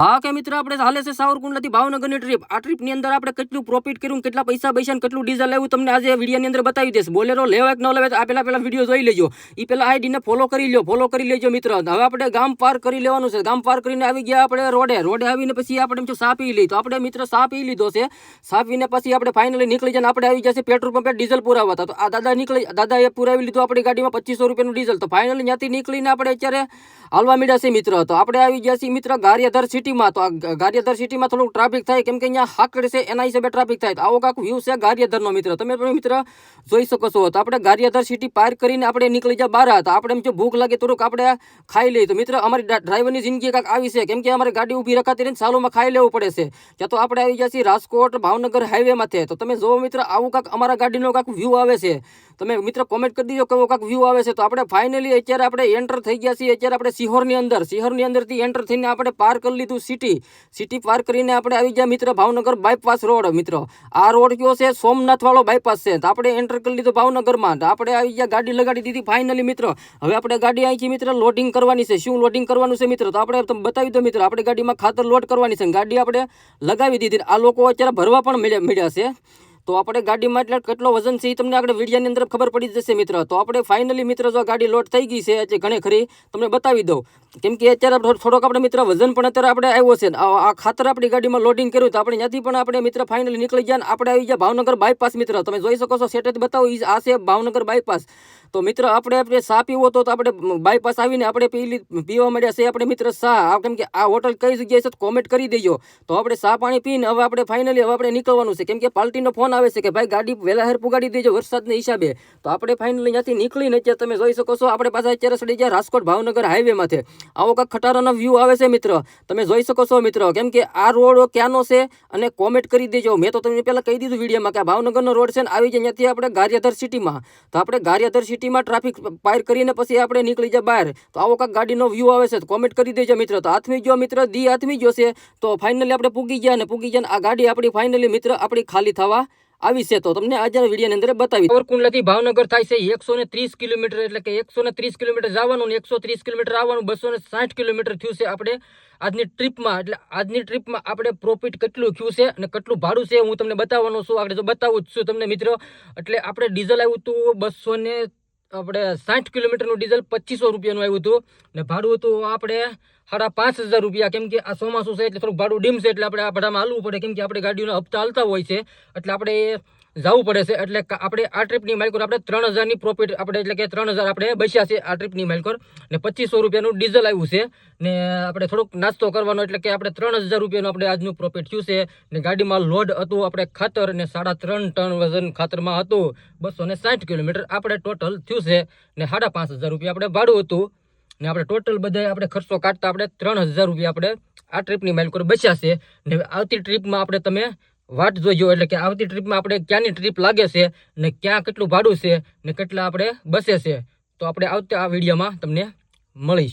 हाँ के मित्र આપણે હાલે છે સાવરકુંડલાથી ભાવનગરની ટ્રીપ। આ ટ્રીપની અંદર આપણે કેટલું પ્રોફિટ કર્યું, કેટલા પૈસા બૈસા ને કેટલું ડીઝલ આવ્યું તમને આજે વિડીયોની અંદર બતાવી દઈશ। બોલેરો લેવા કે ન લેવા આ પહેલા વિડીયો જોઈ લેજો। એ પહેલા આઈડીને ફોલો કરી લેજો મિત્ર। હવે આપણે ગામ પાર કરી લેવાનું છે। ગામ પાર કરીને આવી ગયા આપણે રોડે આવીને પછી આપણે એમ સા પી લઈ। તો આપણે મિત્ર સા પી લીધો છે। સા પીને પછી આપણે ફાઇનલી નીકળી જઈને આપણે આવી જશે પેટ્રોલ પંપે ડીઝલ પુરાવવા। તો આ દાદાએ પુરાવી લીધું આપણી ગાડીમાં 2500 રૂપિયાનું ડીઝલ। તો ફાઇનલી ત્યાંથી નીકળીને આપણે અત્યારે હાલવા મીડ્યા છે મિત્ર। તો આપણે આવી ગયા છીએ મિત્ર ગારિયાધાર સિટીમાં। તો ગારિયાધાર સિટીમાં થોડું ટ્રાફિક થાય કેમ કે અહીંયા હાકડ છે એના હિસાબે ટ્રાફિક થાય। તો આવો કાંક વ્યૂ છે ગારિયાધારનો મિત્ર, તમે પણ મિત્ર જોઈ શકો છો। તો આપણે ગારિયાધાર સિટી પાર કરીને આપણે નીકળી જાય બહાર। તો આપણે એમ જો ભૂખ લાગે થોડુંક આપણે ખાઈ લઈએ। તો મિત્ર અમારી ડ્રાઈવરની જિંદગી કાંક આવી છે કેમ કે અમારી ગાડી ઊભી રખાતી રહીને સાલોમાં ખાઈ લેવું પડે છે। ત્યાં તો આપણે આવી ગયા છીએ રાજકોટ ભાવનગર હાઈવે માથે। તો તમે જોવો મિત્ર આવું કાંક અમારા ગાડીનો કાંક વ્યૂ આવે છે। તમે મિત્ર કોમેન્ટ કરી દીજો કેવો કાંક વ્યૂ આવે છે। તો આપણે ફાઇનલી અત્યારે આપણે એન્ટર થઈ ગયા છીએ અત્યારે આપણે સિહોરની અંદરથી એન્ટર થઈને આપણે પાર કરી લીધું સિટી પાર કરીને આપણે આવી ગયા મિત્ર ભાવનગર બાયપાસ રોડ। મિત્ર આ રોડ કયો છે સોમનાથ વાળો બાયપાસ છે। તો આપણે એન્ટર કરી લીધું ભાવનગરમાં। તો આપણે આવી ગયા ગાડી લગાડી દીધી ફાઇનલી મિત્ર। હવે આપણે ગાડી અહીંથી મિત્ર લોડિંગ કરવાની છે। શું લોડિંગ કરવાનું છે મિત્ર? તો આપણે તમને બતાવી દો મિત્ર, આપણે ગાડીમાં ખાતર લોડ કરવાની છે। ગાડી આપણે લગાવી દીધી। આ લોકો અત્યારે ભરવા પણ મળ્યા છે। તો આપણે ગાડીમાં એટલે કેટલો વજન છે એ તમને આપણે વિડીયોની અંદર ખબર પડી જશે મિત્ર। તો આપણે ફાઇનલી મિત્ર જો ગાડી લોડ થઈ ગઈ છે એટલે ઘણી ખરી તમને બતાવી દઉં કેમ કે અત્યારે થોડોક આપણે મિત્ર વજન પણ અત્યારે આપણે આવ્યો છે। આ ખાતર આપણી ગાડીમાં લોડિંગ કર્યું તો આપણે ત્યાંથી પણ આપણે મિત્ર ફાઇનલી નીકળી ગયા। આપણે આવી ગયા ભાવનગર બાયપાસ મિત્ર, તમે જોઈ શકો છો સેટેથી બતાવો આ છે ભાવનગર બાયપાસ। તો મિત્ર આપણે સા પીવો તો આપણે બાયપાસ આવીને આપણે પીવા મળ્યા છે આપણે મિત્ર સા। કેમ કે આ હોટલ કઈ જગ્યાએ છે કોમેન્ટ કરી દેજો। તો આપણે સા પાણી પીને હવે આપણે ફાઇનલી હવે આપણે નીકળવાનું છે કેમ કે પાર્ટીનો ફોન આવે છે કે ભાઈ ગાડી વહેલા હેર પુગાડી દેજો વરસાદના હિસાબે। તો આપણે ફાઇનલી ત્યાંથી નીકળીને અત્યારે તમે જોઈ શકો છો આપણે પાછા અત્યારે સડી ગયા રાજકોટ ભાવનગર હાઈવે માથે। આવો કાંક ખટારાનો વ્યૂ આવે છે મિત્ર, તમે જોઈ શકો છો મિત્ર। કેમ કે આ રોડ ક્યાંનો છે અને કોમેન્ટ કરી દેજો। મેં તો તમને પહેલાં કહી દીધું વિડીયોમાં કે આ ભાવનગરનો રોડ છે ને આવી જાય ત્યાંથી આપણે ગારિયાધાર સિટીમાં। તો આપણે ગારિયાધાર સિટીમાં ટ્રાફિક પાર કરીને પછી આપણે નીકળી જાય બહાર। તો આવો કાંક ગાડીનો વ્યૂ આવે છે તો કોમેન્ટ કરી દેજો મિત્ર। તો હાથમી ગયો મિત્ર હાથમી ગયો છે। તો ફાઇનલી આપણે પૂગી ગયા આ ગાડી આપણી ફાઇનલી મિત્ર આપણી ખાલી થવા આવી છે। તો તમને આજે વિડીયોની અંદર બતાવી સાવરકુંડલાથી ભાવનગર થાય છે 130 કિલોમીટર, એટલે કે 130 કિલોમીટર જવાનું ને 130 કિલોમીટર આવવાનું, 260 કિલોમીટર થયું છે આપણે આજની ટ્રીપમાં। એટલે આજની ટ્રીપમાં આપણે પ્રોફિટ કેટલું થયું છે અને કેટલું ભાડું છે હું તમને બતાવવાનો છું, આગળ બતાવું જ છું તમને મિત્ર। એટલે આપણે ડીઝલ આવ્યું હતું આપણે 60 કિલોમીટરનું ડીઝલ 2500 રૂપિયાનું આવ્યું હતું ને ભાડું હતું આપણે 5500 રૂપિયા। કેમ કે આ ચોમાસું છે એટલે થોડુંક ભાડું ડીમ છે એટલે આપણે આ ભાડામાં હાલવું પડે કેમ કે આપણે ગાડીઓના હપ્તા હાલતા હોય છે એટલે આપણે જવું પડે છે। એટલે આપણે આ ટ્રીપની માઇલકોર આપણે 3000ની પ્રોફિટ આપણે એટલે કે 3000 આપણે બચ્યા છે આ ટ્રીપની માઇલકોર ને 2500 રૂપિયાનું ડીઝલ આવ્યું છે ને આપણે થોડુંક નાસ્તો કરવાનો એટલે કે આપણે 3000 રૂપિયાનું આપણે આજનું પ્રોફિટ થયું છે ને ગાડીમાં લોડ હતું આપણે ખાતર ને 3.5 ટન વજન ખાતરમાં હતું, 260 કિલોમીટર આપણે ટોટલ થયું છે ને 5500 રૂપિયા આપણે ભાડું હતું ને આપણે ટોટલ બધા આપણે ખર્ચો કાઢતા આપણે 3000 રૂપિયા આપણે આ ટ્રીપની માઇલકોર બચ્યા છે ને આવતી ટ્રીપમાં આપણે તમે વાટ જોઈજો। એટલે કે આવતી ટ્રીપમાં આપણે ક્યાંની ટ્રીપ લાગે છે ને ક્યાં કેટલું ભાડું છે ને કેટલા આપણે બસે છે તો આપણે આવતા આ વિડીયોમાં તમને મળીશ।